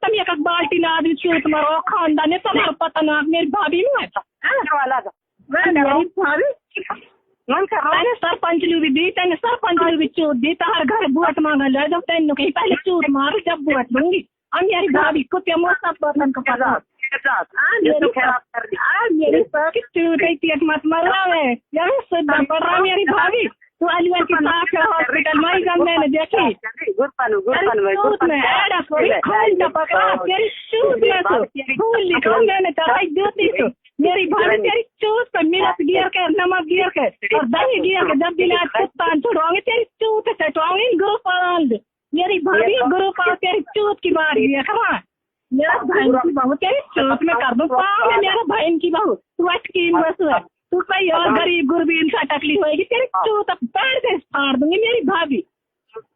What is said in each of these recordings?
तुम एक बाल्टी ना आदमी चूत मारो खानदान है तुम्हारा पता ना मेरी भाभी में है मेरी भाभी मैंने सरपंच भी दी तेने सरपंच भी चूत दी तो हर घर वोट मांगा ले जब तेन कहीं पहले चूत मारो जब वोट दूंगी अब मेरी भाभी को क्या मौसम बर्तन को पता मेरी चूत मत मरवा है यार सुधा पड़ रहा मेरी भाभी तू अलीवर की साथ हॉस्पिटल में जब मैंने देखी मैंने दवाई देती थी मेरी भाभी तेरी चूत पे मिर्च गिर के नमक गिर के और दही गिर के जब दिला कुत्तान छुड़वाऊंगी तेरी चूत चटवाऊंगी गुरुपाल मेरी भाभी गुरुपाल तेरी चूत की बात है खमा मेरा बहन की बहू तेरी चूत में कर दूं पाँव में मेरा बहन की बहू तू अटकी बस है तू कोई और गरीब गुरबीन सा टकली होगी तेरी चूत पैर से फाड़ दूंगी मेरी भाभी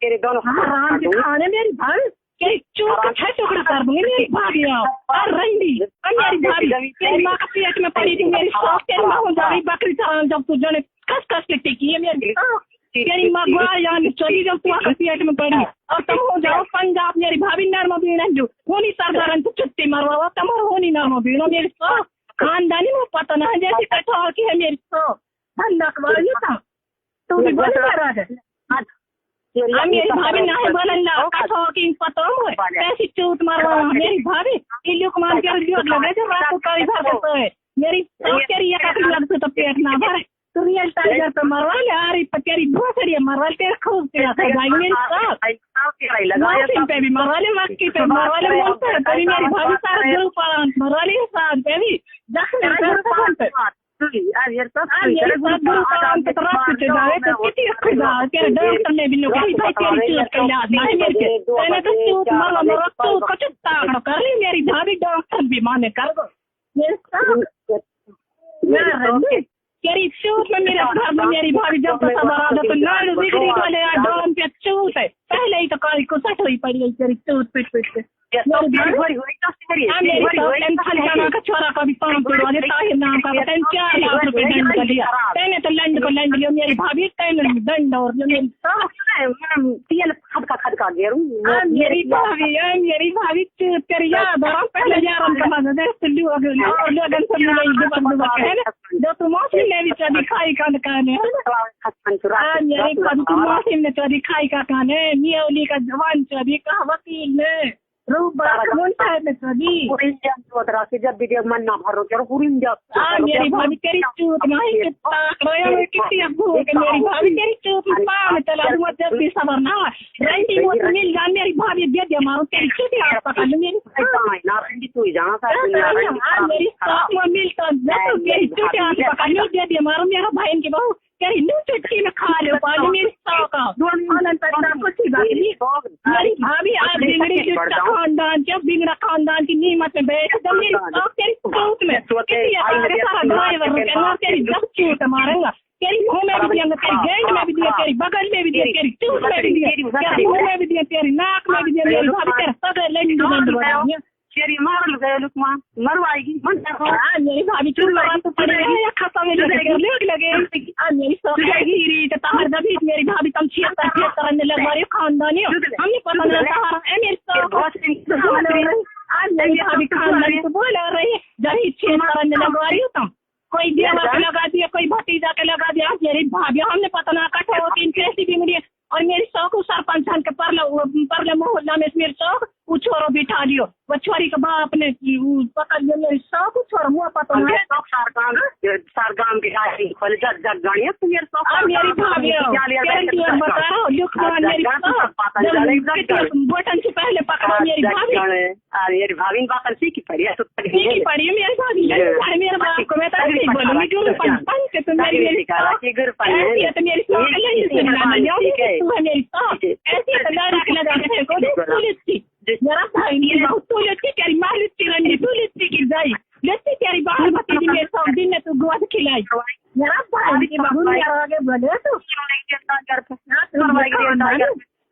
तेरे दोनों राम के खाने मेरी भाभी तेरी चूत का 6 टुकड़ा कर दूंगी मेरी भाभी आओ और रंडी और मेरी भाभी तेरी माँ का पेट में पड़ी थी मेरी सौख तेरी माँ हो जाएगी बकरी चालान जब तू जने कस कस के टिकी है मेरी तेरी माँ गुआ यानी चली जब तू आकर पेट में पड़ी और तुम हो जाओ पंजाब मेरी भाभी नर्म बीना जो होनी सरदारन तो छुट्टी मरवा तुम्हारा होनी नर्म बीनो मेरी सौख खानदानी में पता ना जैसी कठोर की है मेरी सौख धंधा वाली था तू भी बोल रहा है मेरी भाभी ना है बोलना कठोर की पता है कैसी चूत मारवा मेरी भाभी इल्लू कुमार के उद्योग लगे जो रात को करी भर देते है मेरी तेरी एक लगती तो पेट ना भरे तू रियल टाइगर पे मरवा ले आ रही तेरी भोसड़ी मरवा तेरे खूब तेरा जाएगी मेरी सौख पे भी मरवा ले मक्की पे मरवा ले तेरी मेरी भाभी सारा गुरु पालन मरवा ले साथ पे भी मेरी भाभी डॉक्टर भी माने कर दो तेरी चूत में मेरे घर में मेरी भाभी जब तक तो नाड़ू बिगड़ी वाले डॉम पे चूत है पहले ही तो काली को सट हुई पड़ी है तेरी चूत पिट पिट के का छोरा का भी 5 करोड़ वाले ताहिर नाम का 4 लाख रुपए दंड कर दिया तेने तो लंड को लंड लिया मेरी भाभी तेने दंड और जो मेरी तेल खदका गेरू मेरी भाभी तेरी याद और पहले यारन का मजा दे तुल्लू और लोगन सब मिले दुबक है जो तू मौसम ने भी चली खाई का काने मेरी भाभी तू मौसम ने चली खाई का काने मियावली का जवान चली का वकील ने रूप बड़ा कौन सा है मैं सभी से जब भी मन ना भरो तेरे पूरी मेरी भाभी तेरी चूत नहीं कितना रोया में कितनी भूख मेरी भाभी तेरी चूत पाँव में चला दूंगा जब भी सबर ना रंडी वो मिल जा मेरी भाभी दे दे मारो तेरी चूत हाथ पकड़ लो मेरी ना रंडी तू जहाँ सा मेरी साथ में मिलता मेरी चूत हाथ पकड़ लो दे दे मारो मेरा भाई की बहू तेरी न्यू चुटकी में खा लो पानी मेरी सौख कुछ ही बात नहीं मेरी भाभी आज बिगड़ी खानदान जब बिगड़ा खानदान की नीमत में बैठ जब मेरी सौख तेरी चूत में सारा ड्राइवर तेरी जब चूत मारेगा तेरी मुँह में भी दिया तेरी गेंद में भी दिया तेरी बगल में भी दिया तेरी चूत में भी दिया तेरी मुँह में भी दिया तेरी नाक में भी दिया मेरी भाभी तेरा सगले लंड बनाया तेरी मार गए लुकमा मरवाएगी मेरी भाभी चूल लगा तो पड़ेगा खाता में लगे मेरी सोगी रीट तार दबी मेरी भाभी तुम 76 करने लग रही हो खानदानी हमने पता नहीं तार मेरी मेरी भाभी खानदानी तो बोल रही है जब 6 करने लग रही हो तुम कोई देवर के लगा दिया कोई भतीजा के लगा दिया मेरी भाभी हमने पता ना कठो 3 कैसी बिगड़ी और मेरी शौक सरपंच के परले मोहल्ला में मेरी शौक वो छोरो बिठा दियो वो छोरी के बाप ने पकड़ लिया मेरी शौक छोरो मुँह पता है सारगाम के खोल जग गाड़ी है मेरी शौक मेरी भाभी बता रहा हूँ बटन से पहले पकड़ा मेरी भाभी मेरी भाभी बात सीखी पड़ी है मेरी भाभी मेरे बाप को मैं तो बोलूंगी जो पंच तो मेरी मेरी ऐसी लगा पुलिस की मेरा भाई बहुत पुलिस की तेरी माँ लिट्टी रंडी तू लिट्टी की जाई लिट्टी तेरी बाहर भतीजी मेरे 100 दिन में तू गुआ खिलाई मेरा भाई की बहू मेरा आगे बढ़े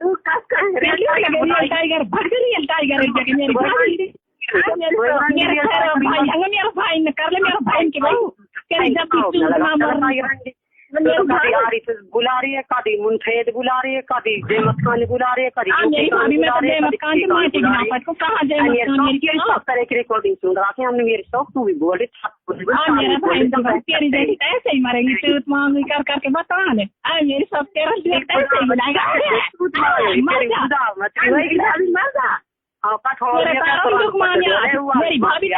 तू कस कर रियल टाइगर भग रियल टाइगर मेरी भाई मेरा भाई ने कर ले मेरा भाई की बहू तेरी जब कभी आरिफ बुला रही है, कभी मुनफेद बुला रही है, कभी जयमत खान बुला रही है, कभी सब तरह की रिकॉर्डिंग सुन रहा था हमने। मेरे शौक तू भी बोल रही ऐसे ही मरेंगे चूत मांग कर करके बता दे मेरी सब तेरा ऐसे ही बनाएगा मेरी भाभी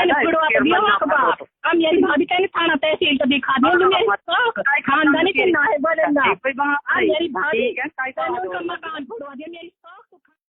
मेरी भाभी कहने थाना तहसील तो दिखा दे खानदानी कितना है बोलेगा मेरी भाभी मकान छोड़वा दिया मेरी